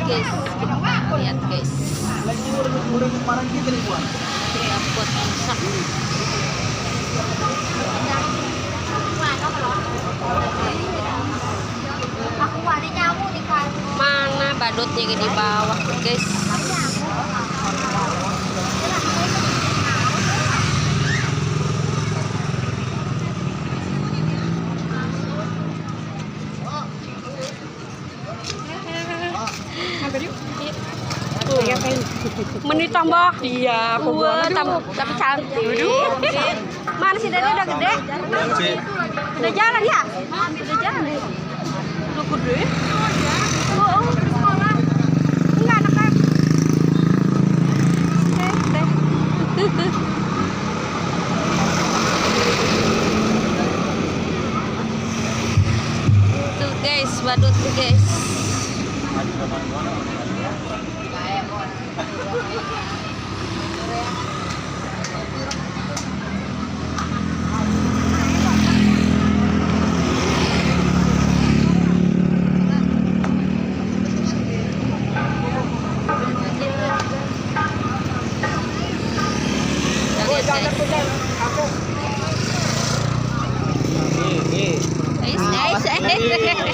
guys. Lihat guys. Ya buat masak. Mana badutnya di bawah tuh guys. Menit tambah. Iya, aku tambah tapi cantik. Mana sih Dede udah gede? Udah jalan ya? Udah jalan. Udah gede. Oh, sekolah. Enggak anaknya. Tuh guys, badut tuh guys. Guys,